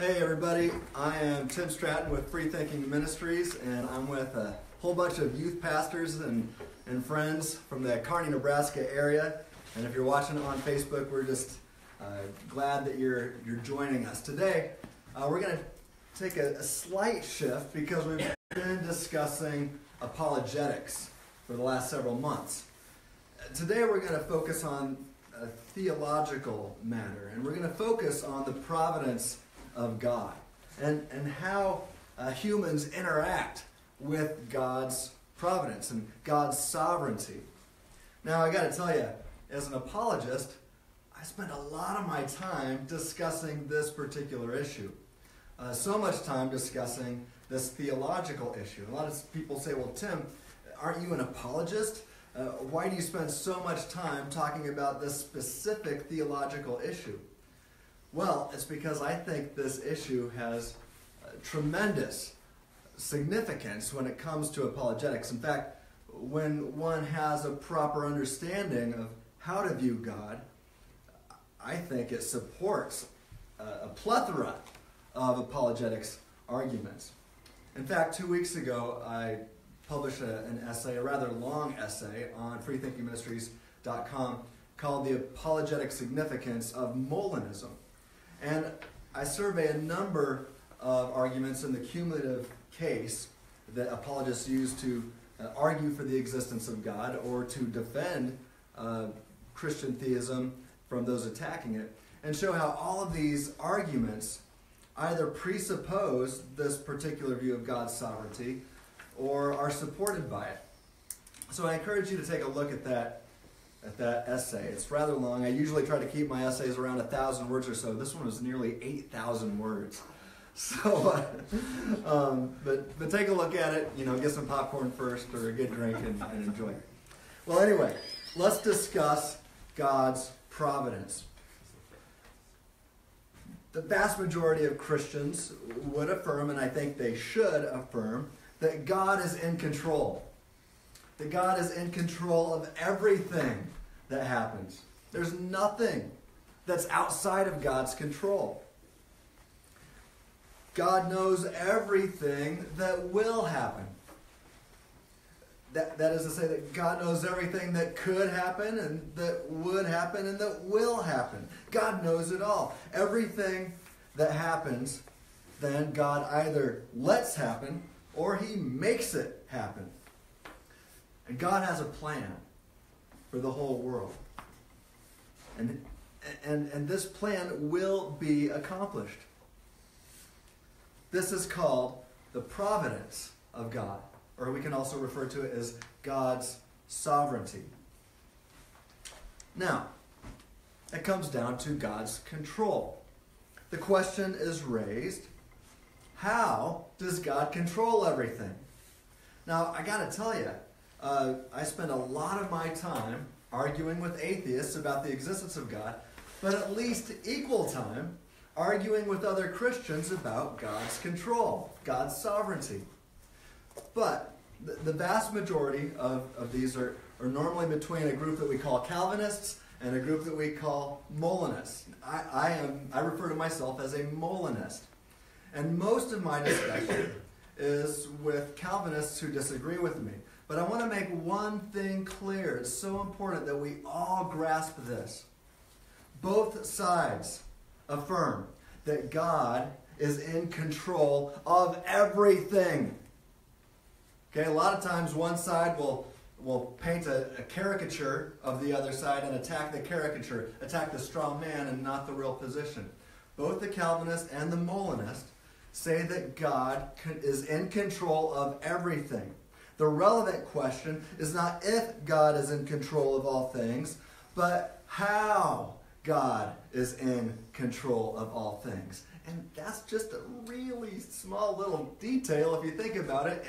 Hey everybody, I am Tim Stratton with Freethinking Ministries, and I'm with a whole bunch of youth pastors and friends from the Kearney, Nebraska area. And if you're watching on Facebook, we're just glad that you're joining us. Today, we're going to take a slight shift because we've been discussing apologetics for the last several months. Today we're going to focus on a theological matter, and we're going to focus on the providence of God and how humans interact with God's providence and God's sovereignty. Now, I got to tell you, as an apologist, I spend a lot of my time discussing this particular issue. So much time discussing this theological issue. A lot of people say, well, Tim, aren't you an apologist? Why do you spend so much time talking about this specific theological issue? Well, it's because I think this issue has tremendous significance when it comes to apologetics. In fact, when one has a proper understanding of how to view God, I think it supports a plethora of apologetics arguments. In fact, 2 weeks ago, I published an essay, a rather long essay, on freethinkingministries.com called The Apologetic Significance of Molinism. And I survey a number of arguments in the cumulative case that apologists use to argue for the existence of God or to defend Christian theism from those attacking it, and show how all of these arguments either presuppose this particular view of God's sovereignty or are supported by it. So I encourage you to take a look at that essay. It's rather long. I usually try to keep my essays around 1,000 words or so. This one was nearly 8,000 words. So, but take a look at it. Get some popcorn first or a good drink and enjoy it. Well, anyway, let's discuss God's providence. The vast majority of Christians would affirm, and I think they should affirm, that God is in control. That God is in control of everything that happens. There's nothing that's outside of God's control. God knows everything that will happen. That is to say that God knows everything that could happen and that would happen and that will happen. God knows it all. Everything that happens, then God either lets happen or He makes it happen. And God has a plan for the whole world. And this plan will be accomplished. This is called the providence of God, or we can also refer to it as God's sovereignty. Now, it comes down to God's control. The question is raised, how does God control everything? Now, I got to tell you, I spend a lot of my time arguing with atheists about the existence of God, but at least equal time arguing with other Christians about God's control, God's sovereignty. But the vast majority of these are normally between a group that we call Calvinists and a group that we call Molinists. I refer to myself as a Molinist. And most of my discussion is with Calvinists who disagree with me. But I want to make one thing clear. It's so important that we all grasp this. Both sides affirm that God is in control of everything. Okay, a lot of times one side will paint a caricature of the other side and attack the caricature, attack the straw man and not the real position. Both the Calvinist and the Molinist say that God is in control of everything. The relevant question is not if God is in control of all things, but how God is in control of all things. And that's just a really small little detail if you think about it.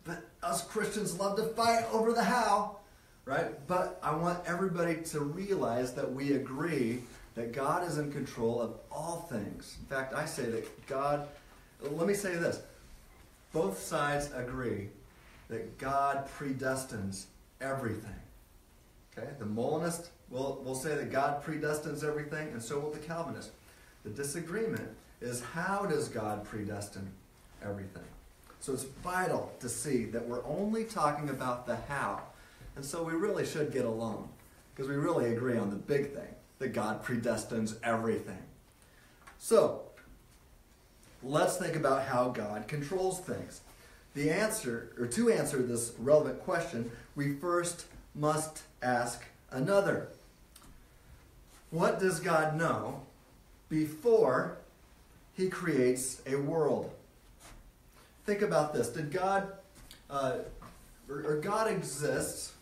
But us Christians love to fight over the how, right? But I want everybody to realize that we agree that God is in control of all things. In fact, I say that God, let me say this. Both sides agree that God predestines everything. Okay? The Molinist will say that God predestines everything, and so will the Calvinist. The disagreement is, how does God predestine everything? So it's vital to see that we're only talking about the how. And so we really should get along, because we really agree on the big thing, that God predestines everything. So, let's think about how God controls things. The answer, or to answer this relevant question, we first must ask another. What does God know before he creates a world? Think about this. Did God, or God exists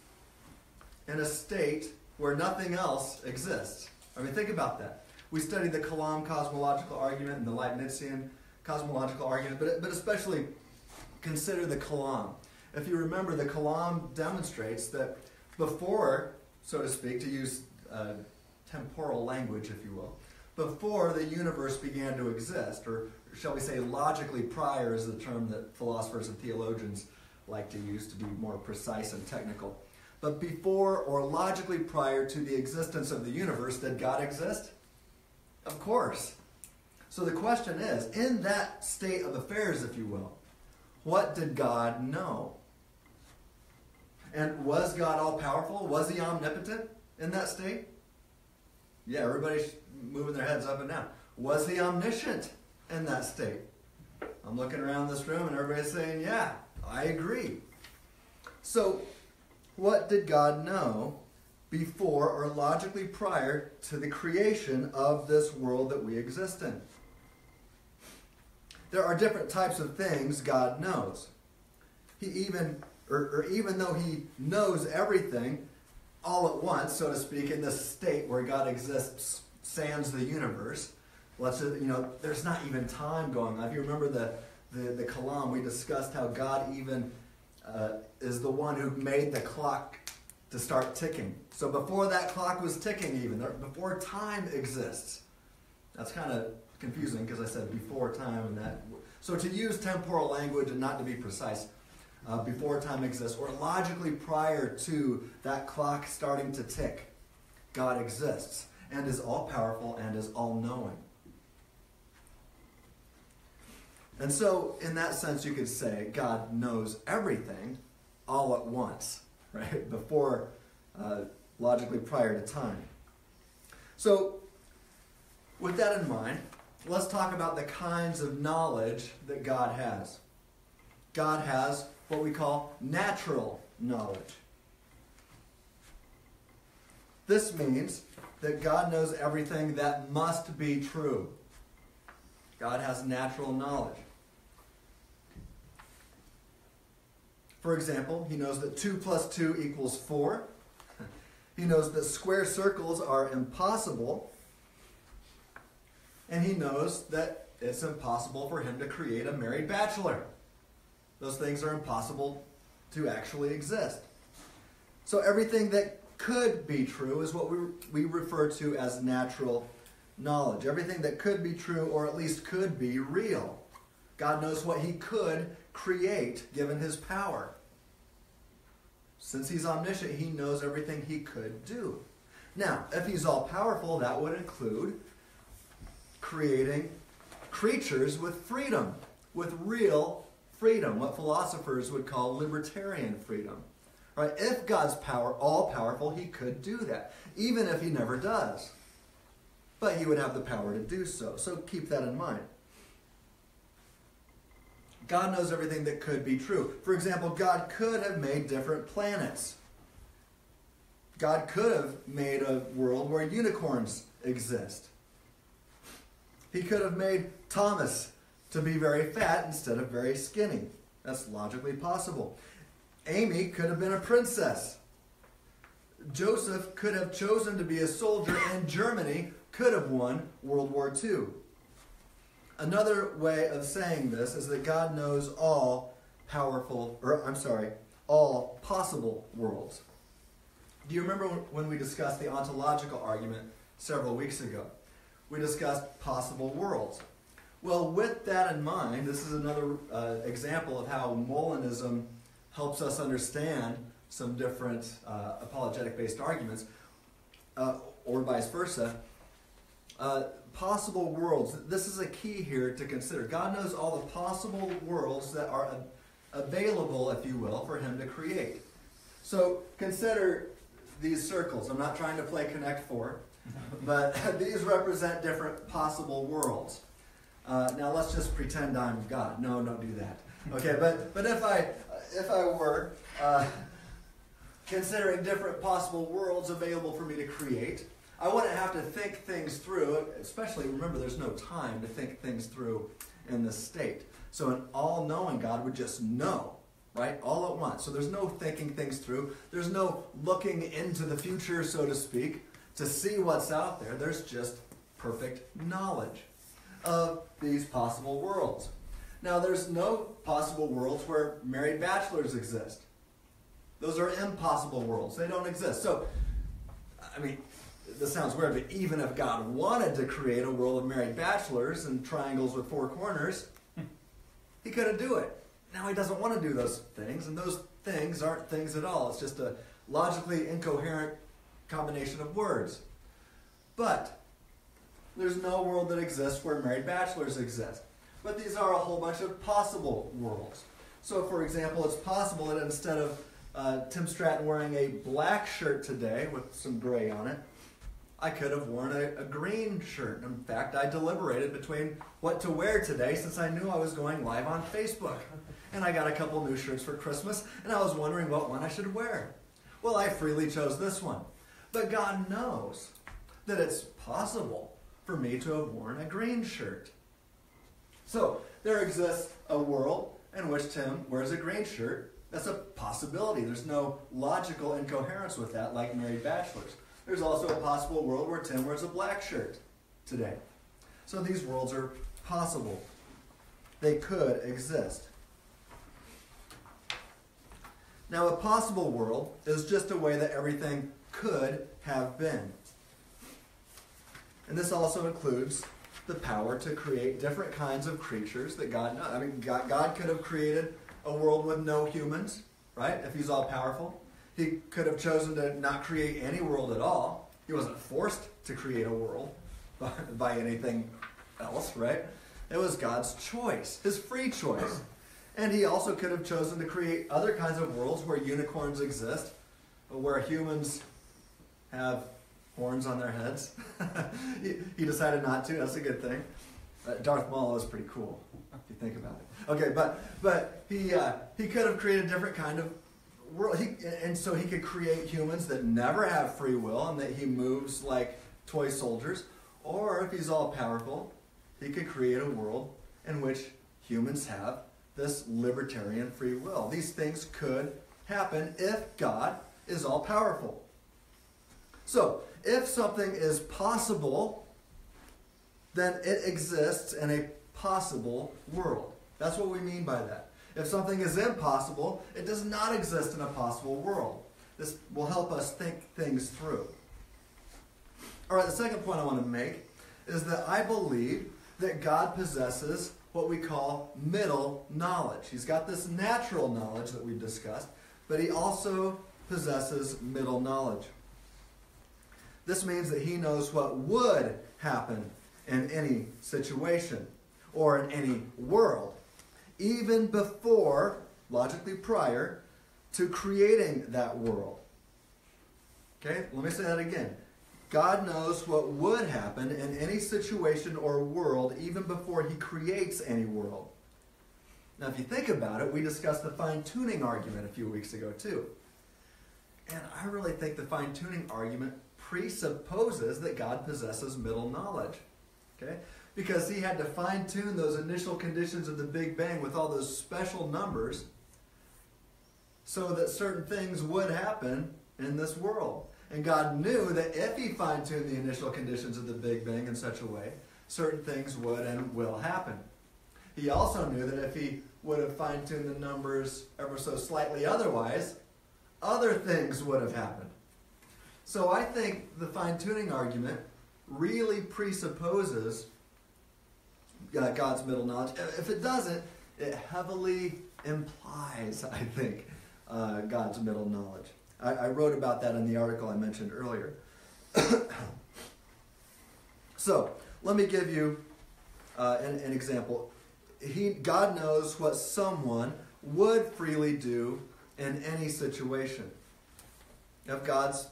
in a state where nothing else exists? I mean, think about that. We studied the Kalam cosmological argument and the Leibnizian cosmological argument, but especially consider the Kalam. If you remember, the Kalam demonstrates that before, so to speak, to use temporal language, if you will, before the universe began to exist, or shall we say logically prior is the term that philosophers and theologians like to use to be more precise and technical. But before or logically prior to the existence of the universe, did God exist? Of course. So the question is, in that state of affairs, if you will, what did God know? And was God all-powerful? Was he omnipotent in that state? Yeah, everybody's moving their heads up and down. Was he omniscient in that state? I'm looking around this room and everybody's saying, yeah, I agree. So, what did God know before or logically prior to the creation of this world that we exist in? There are different types of things God knows. He even though he knows everything all at once, so to speak, in this state where God exists, sans the universe, there's not even time going on. If you remember the Kalam, we discussed how God even is the one who made the clock to start ticking. So before that clock was ticking even, before time exists. That's kind of confusing because I said before time and that. So to use temporal language and not to be precise, before time exists, or logically prior to that clock starting to tick, God exists and is all-powerful and is all-knowing. And so, in that sense, you could say God knows everything all at once, right? Before, logically prior to time. So, with that in mind, let's talk about the kinds of knowledge that God has. God has what we call natural knowledge. This means that God knows everything that must be true. God has natural knowledge. For example, he knows that 2 + 2 = 4. He knows that square circles are impossible. And he knows that it's impossible for him to create a married bachelor. Those things are impossible to actually exist. So everything that could be true is what we refer to as natural knowledge. Everything that could be true, or at least could be real. God knows what he could create given his power. Since he's omniscient, he knows everything he could do. Now, if he's all-powerful, that would include creating creatures with freedom, with real freedom, what philosophers would call libertarian freedom. Right? If God's all-powerful, he could do that, even if he never does. But he would have the power to do so. So keep that in mind. God knows everything that could be true. For example, God could have made different planets. God could have made a world where unicorns exist. He could have made Thomas to be very fat instead of very skinny. That's logically possible. Amy could have been a princess. Joseph could have chosen to be a soldier, and Germany could have won World War II. Another way of saying this is that God knows all possible worlds. Do you remember when we discussed the ontological argument several weeks ago? We discussed possible worlds. Well, with that in mind, this is another example of how Molinism helps us understand some different apologetic-based arguments, or vice versa. possible worlds. This is a key here to consider. God knows all the possible worlds that are available, if you will, for him to create. So consider these circles. I'm not trying to play Connect Four, but these represent different possible worlds. Now let's just pretend I'm God. No, don't do that. Okay, but if I were considering different possible worlds available for me to create, I wouldn't have to think things through, especially, remember, there's no time to think things through in this state. So an all-knowing God would just know, right, all at once. So there's no thinking things through. There's no looking into the future, so to speak, to see what's out there. There's just perfect knowledge of these possible worlds. Now, there's no possible worlds where married bachelors exist. Those are impossible worlds. They don't exist. So, I mean, this sounds weird, but even if God wanted to create a world of married bachelors and triangles with four corners, he couldn't do it. Now, he doesn't want to do those things, and those things aren't things at all. It's just a logically incoherent combination of words. But there's no world that exists where married bachelors exist. But these are a whole bunch of possible worlds. So, for example, it's possible that instead of Tim Stratton wearing a black shirt today with some gray on it, I could have worn a green shirt. In fact, I deliberated between what to wear today since I knew I was going live on Facebook. And I got a couple new shirts for Christmas, and I was wondering what one I should wear. Well, I freely chose this one. But God knows that it's possible for me to have worn a green shirt. So, there exists a world in which Tim wears a green shirt. That's a possibility. There's no logical incoherence with that, like married bachelors. There's also a possible world where Tim wears a black shirt today. So these worlds are possible. They could exist. Now, a possible world is just a way that everything could have been. And this also includes the power to create different kinds of creatures that God knows. I mean, God could have created a world with no humans, right? If he's all powerful. He could have chosen to not create any world at all. He wasn't forced to create a world by anything else, right? It was God's choice, his free choice. And he also could have chosen to create other kinds of worlds where unicorns exist, where humans have horns on their heads. He decided not to. That's a good thing. Darth Maul is pretty cool, if you think about it. Okay, but he could have created a different kind of world. And so he could create humans that never have free will and that he moves like toy soldiers. Or if he's all powerful, he could create a world in which humans have this libertarian free will. These things could happen if God is all powerful. So, if something is possible, then it exists in a possible world. That's what we mean by that. If something is impossible, it does not exist in a possible world. This will help us think things through. All right, the second point I want to make is that I believe that God possesses what we call middle knowledge. He's got this natural knowledge that we've discussed, but he also possesses middle knowledge. This means that he knows what would happen in any situation or in any world, even before, logically prior, to creating that world. Okay, let me say that again. God knows what would happen in any situation or world even before he creates any world. Now, if you think about it, we discussed the fine-tuning argument a few weeks ago, too. And I really think the fine-tuning argument presupposes that God possesses middle knowledge. Okay? Because he had to fine-tune those initial conditions of the Big Bang with all those special numbers so that certain things would happen in this world. And God knew that if he fine-tuned the initial conditions of the Big Bang in such a way, certain things would and will happen. He also knew that if he would have fine-tuned the numbers ever so slightly otherwise, other things would have happened. So I think the fine-tuning argument really presupposes God's middle knowledge. If it doesn't, it heavily implies, I think, God's middle knowledge. I wrote about that in the article I mentioned earlier. So, Let me give you an example. God knows what someone would freely do in any situation. If God's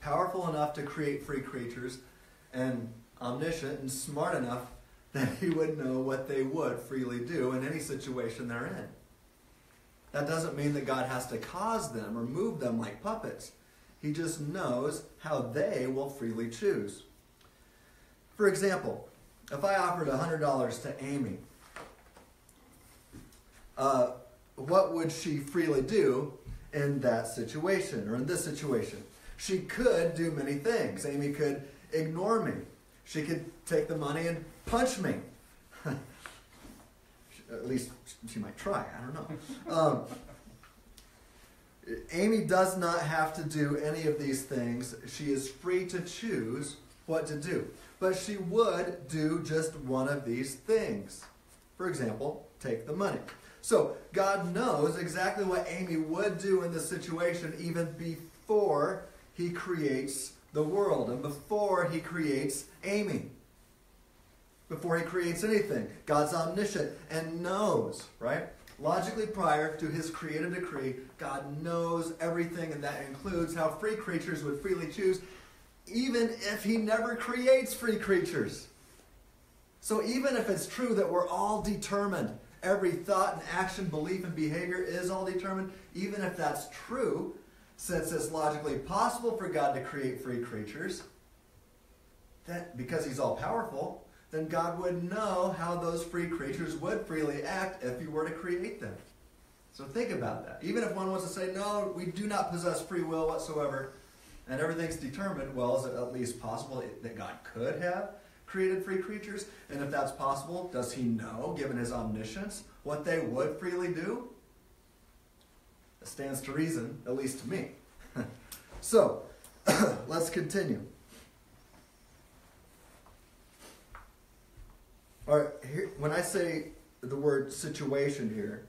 powerful enough to create free creatures and omniscient and smart enough that he would know what they would freely do in any situation they're in. That doesn't mean that God has to cause them or move them like puppets. He just knows how they will freely choose. For example, if I offered $100 to Amy, what would she freely do in that situation or in this situation? She could do many things. Amy could ignore me. She could take the money and punch me. At least she might try. I don't know. Amy does not have to do any of these things. She is free to choose what to do. But she would do just one of these things. For example, take the money. So God knows exactly what Amy would do in this situation even before he creates the world and before he creates Amy. Before he creates anything. God's omniscient and knows, right? Logically prior to his creative decree, God knows everything, and that includes how free creatures would freely choose, even if he never creates free creatures. So even if it's true that we're all determined, every thought and action, belief and behavior is all determined, even if that's true, since it's logically possible for God to create free creatures, that because he's all powerful, then God would know how those free creatures would freely act if he were to create them. So think about that. Even if one wants to say, no, we do not possess free will whatsoever, and everything's determined, well, is it at least possible that God could have created free creatures? And if that's possible, does he know, given his omniscience, what they would freely do? It stands to reason, at least to me. So, let's continue. All right, here, when I say the word situation here,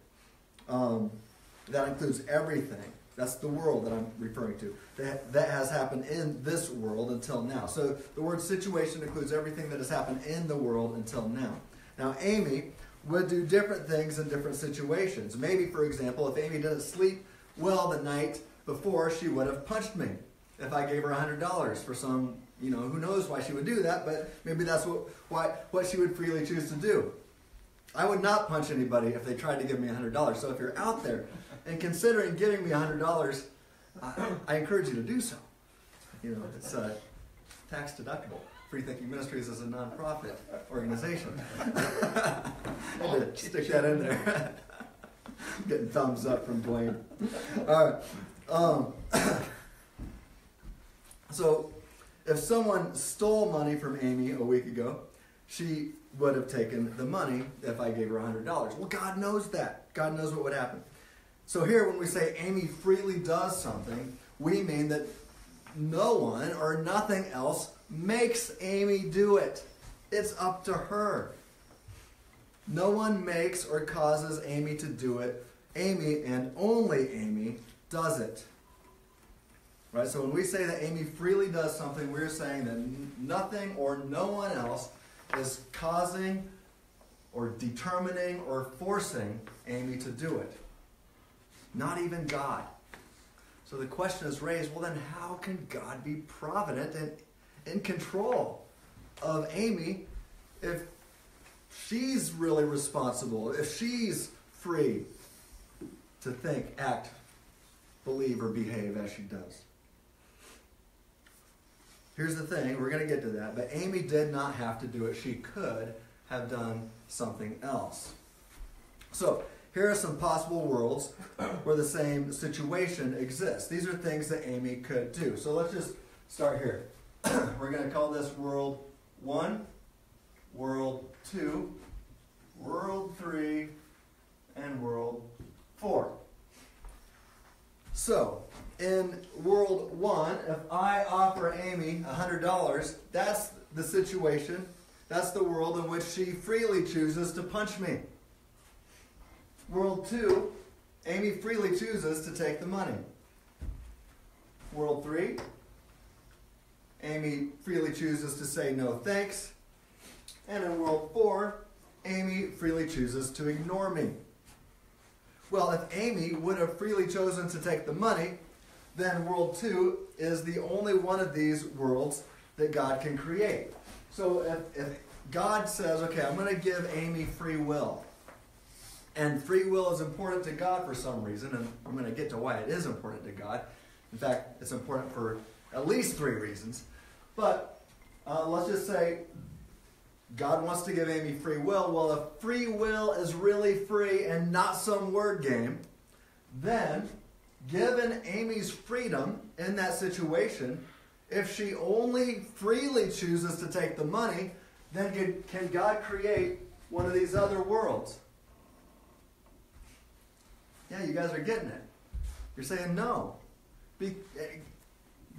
that includes everything. That's the world that I'm referring to. That has happened in this world until now. So the word situation includes everything that has happened in the world until now. Now, Amy would do different things in different situations. Maybe, for example, if Amy didn't sleep well the night before, she would have punched me if I gave her $100 for some, who knows why she would do that, but maybe that's what she would freely choose to do. I would not punch anybody if they tried to give me $100. So if you're out there and considering giving me $100, I encourage you to do so. It's tax deductible. Freethinking Ministries is a non-profit organization. I had to stick that in there. Getting thumbs up from Dwayne. All right. So, if someone stole money from Amy a week ago, she would have taken the money if I gave her $100. Well, God knows that. God knows what would happen. So here, when we say Amy freely does something, we mean that no one or nothing else makes Amy do it. It's up to her. No one makes or causes Amy to do it. Amy, and only Amy, does it. Right? So when we say that Amy freely does something, we're saying that nothing or no one else is causing or determining or forcing Amy to do it. Not even God. So the question is raised, well then how can God be provident and in control of Amy if she's really responsible, if she's free to think, act, believe, or behave as she does? Here's the thing, we're going to get to that, but Amy did not have to do it. She could have done something else. So, here are some possible worlds where the same situation exists. These are things that Amy could do. So let's just start here. We're going to call this World 1, World 2, World 3, and World 4. So, in World 1, if I offer Amy $100, that's the situation, that's the world in which she freely chooses to punch me. World 2, Amy freely chooses to take the money. World 3, Amy freely chooses to say no thanks. And in world 4, Amy freely chooses to ignore me. Well, if Amy would have freely chosen to take the money, then world 2 is the only one of these worlds that God can create. So if God says, okay, I'm going to give Amy free will, and free will is important to God for some reason, and I'm going to get to why it is important to God. In fact, it's important for at least 3 reasons. But let's just say God wants to give Amy free will. Well, if free will is really free and not some word game, then given Amy's freedom in that situation, if she only freely chooses to take the money, then can God create one of these other worlds? Yeah, you guys are getting it. You're saying no.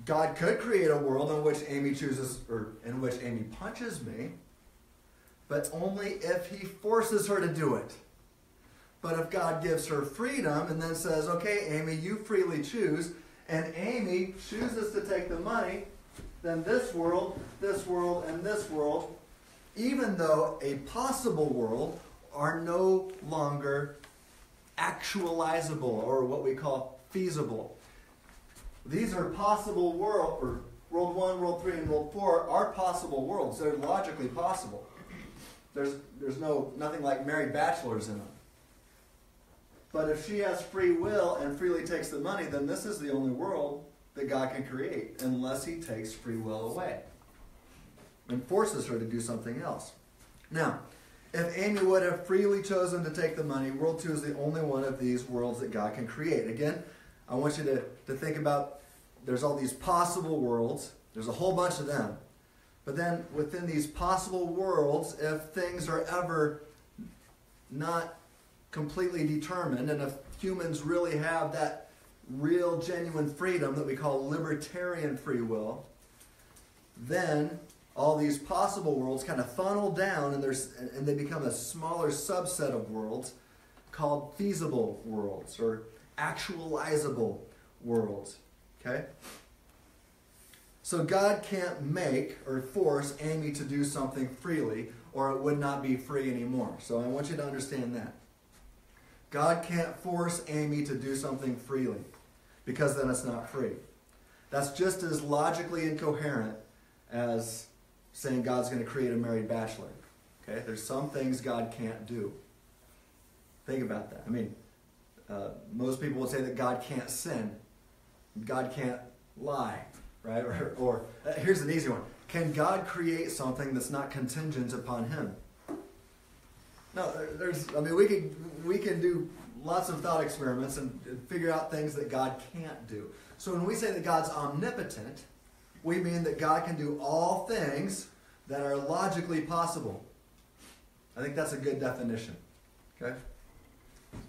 God could create a world in which Amy chooses, or in which Amy punches me, but only if he forces her to do it. But if God gives her freedom and then says, okay, Amy, you freely choose, and Amy chooses to take the money, then this world, and this world, even though a possible world, are no longer actualizable, or what we call feasible. These are possible worlds, or world 1, world 3, and world 4 are possible worlds. They're logically possible. There's nothing like married bachelors in them. But if she has free will and freely takes the money, then this is the only world that God can create, unless he takes free will away and forces her to do something else. Now, if Amy would have freely chosen to take the money, world 2 is the only one of these worlds that God can create. Again, I want you to think about, there's all these possible worlds. There's a whole bunch of them. But then within these possible worlds, if things are ever not completely determined, and if humans really have that real, genuine freedom that we call libertarian free will, then all these possible worlds kind of funnel down, and they become a smaller subset of worlds called feasible worlds, or actualizable worlds. Okay? So God can't make or force Amy to do something freely, or it would not be free anymore. So I want you to understand that. God can't force Amy to do something freely, because then it's not free. That's just as logically incoherent as saying God's going to create a married bachelor. Okay? There's some things God can't do. Think about that. I mean, most people would say that God can't sin. God can't lie. Right? Or here's an easy one. Can God create something that's not contingent upon him? No, we can do lots of thought experiments and figure out things that God can't do. So when we say that God's omnipotent, we mean that God can do all things that are logically possible. I think that's a good definition. Okay?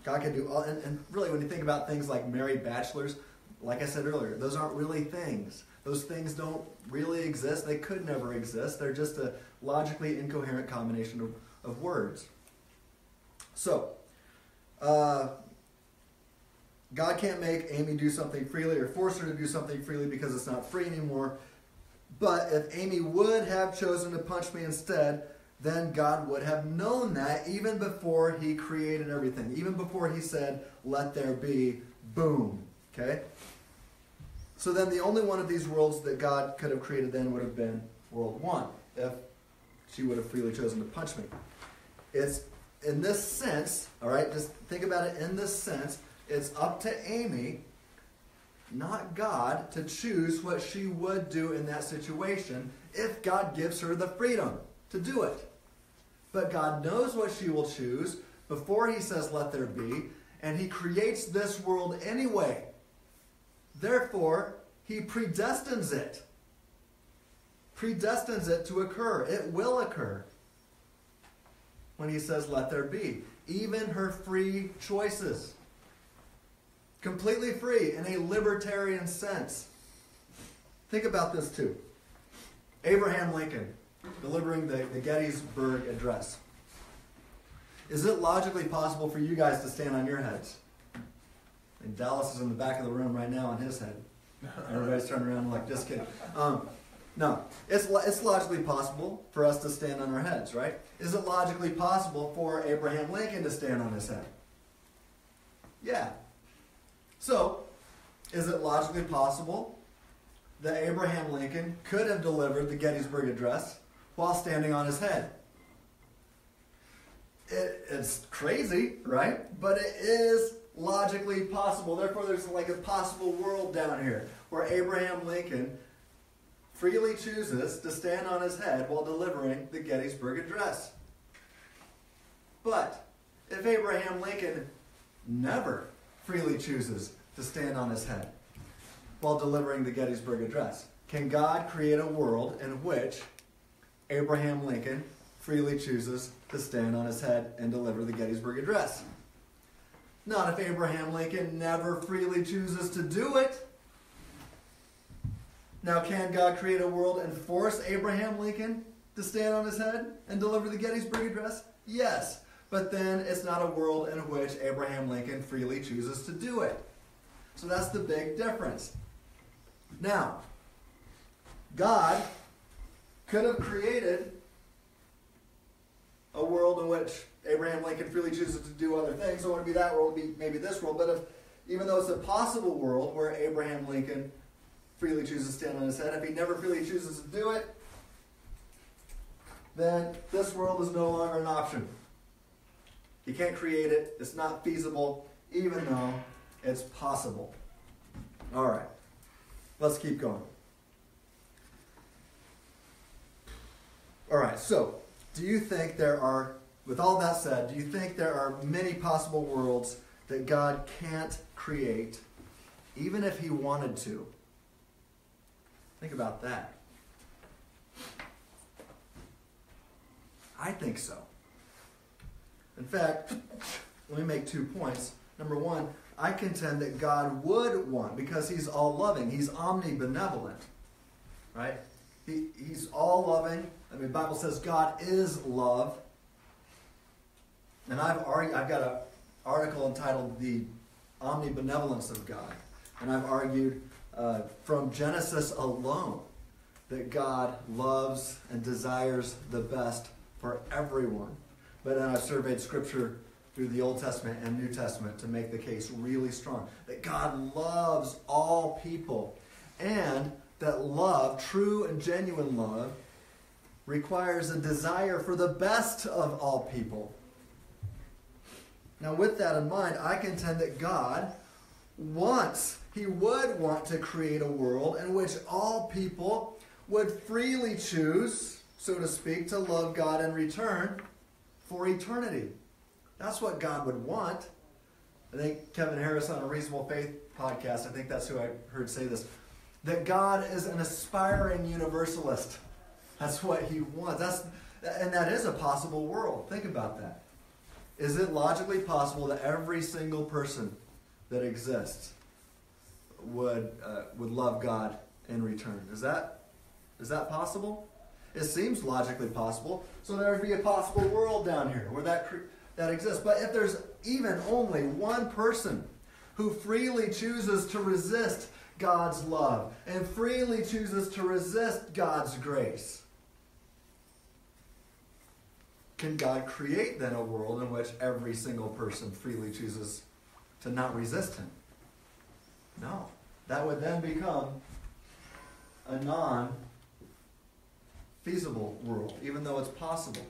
God can do all, and really when you think about things like married bachelors, like I said earlier, those aren't really things. Those things don't really exist. They could never exist. They're just a logically incoherent combination of words. So, God can't make Amy do something freely or force her to do something freely because it's not free anymore. But if Amy would have chosen to punch me instead, then God would have known that even before he created everything. Even before he said, let there be, boom. Okay? So then the only one of these worlds that God could have created then would have been world 1, if she would have freely chosen to punch me. It's in this sense, all right, just think about it in this sense, it's up to Amy, not God, to choose what she would do in that situation if God gives her the freedom to do it. But God knows what she will choose before he says, let there be, and he creates this world anyway. Therefore, he predestines it. Predestines it to occur. It will occur when he says, let there be. Even her free choices. Completely free in a libertarian sense. Think about this too. Abraham Lincoln delivering the Gettysburg Address. Is it logically possible for you guys to stand on your heads? And Dallas is in the back of the room right now on his head. Everybody's turning around like, just kidding. No, it's logically possible for us to stand on our heads, right? Is it logically possible for Abraham Lincoln to stand on his head? Yeah. So, is it logically possible that Abraham Lincoln could have delivered the Gettysburg Address while standing on his head? It's crazy, right? But it is logically possible. Therefore, there's like a possible world down here where Abraham Lincoln freely chooses to stand on his head while delivering the Gettysburg Address. But if Abraham Lincoln never freely chooses to stand on his head while delivering the Gettysburg Address, can God create a world in which Abraham Lincoln freely chooses to stand on his head and deliver the Gettysburg Address? Not if Abraham Lincoln never freely chooses to do it. Now, can God create a world and force Abraham Lincoln to stand on his head and deliver the Gettysburg Address? Yes. But then it's not a world in which Abraham Lincoln freely chooses to do it. So that's the big difference. Now, God could have created a world in which Abraham Lincoln freely chooses to do other things. So it wouldn't be that world, it would be maybe this world. But even though it's a possible world where Abraham Lincoln freely chooses to stand on his head, if he never freely chooses to do it, then this world is no longer an option. He can't create it. It's not feasible, even though it's possible. All right. Let's keep going. All right. So, do you think there are, with all that said, do you think there are many possible worlds that God can't create, even if he wanted to? Think about that. I think so. In fact, let me make 2 points. Number one, I contend that God would want, because he's all-loving, he's omnibenevolent, right? He's all-loving. I mean, the Bible says God is love. And I've got an article entitled The Omnibenevolence of God. And I've argued from Genesis alone that God loves and desires the best for everyone. But then I've surveyed Scripture through the Old Testament and New Testament to make the case really strong. That God loves all people. And that love, true and genuine love, requires a desire for the best of all people. Now, with that in mind, I contend that God he would want to create a world in which all people would freely choose, so to speak, to love God in return for eternity. That's what God would want. I think Kevin Harris on a Reasonable Faith podcast, I think that's who I heard say this, that God is an aspiring universalist. That's what he wants. And that is a possible world. Think about that. Is it logically possible that every single person that exists would love God in return? Is that possible? It seems logically possible. So there would be a possible world down here where that exists. But if there's even only one person who freely chooses to resist God's love and freely chooses to resist God's grace, can God create then a world in which every single person freely chooses to not resist him? No. That would then become a non-feasible world, even though it's possible.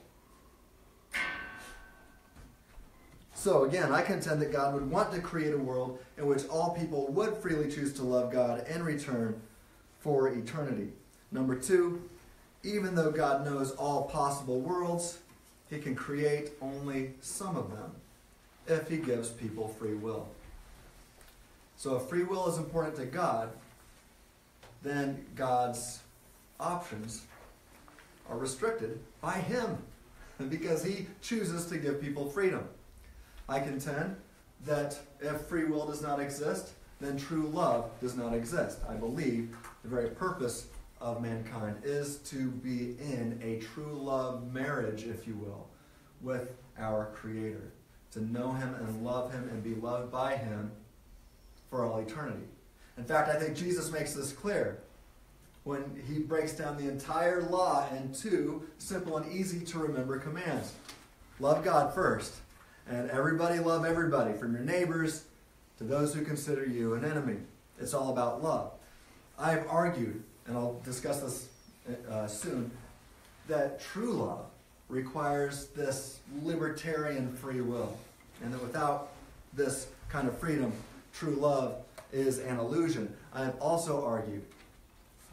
So again, I contend that God would want to create a world in which all people would freely choose to love God in return for eternity. Number two, even though God knows all possible worlds, he can create only some of them if he gives people free will. So if free will is important to God, then God's options are restricted by him because he chooses to give people freedom. I contend that if free will does not exist, then true love does not exist. I believe the very purpose of mankind is to be in a true love marriage, if you will, with our Creator. To know him and love him and be loved by him for all eternity. In fact, I think Jesus makes this clear when he breaks down the entire law in two simple and easy to remember commands. Love God first, and everybody love everybody, from your neighbors to those who consider you an enemy. It's all about love. I've argued, and I'll discuss this soon, that true love requires this libertarian free will, and that without this kind of freedom, true love is an illusion. I have also argued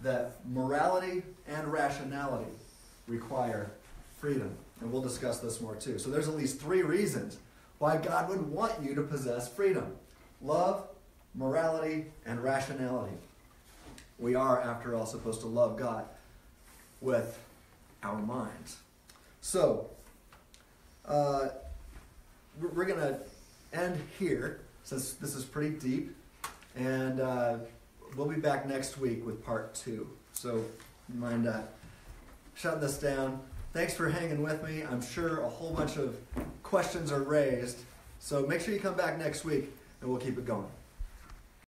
that morality and rationality require freedom, and we'll discuss this more too. So there's at least 3 reasons why God would want you to possess freedom: love, morality, and rationality. We are, after all, supposed to love God with our minds. So, we're going to end here, since this is pretty deep, and we'll be back next week with part 2. So, mind shutting this down. Thanks for hanging with me. I'm sure a whole bunch of questions are raised, so make sure you come back next week, and we'll keep it going.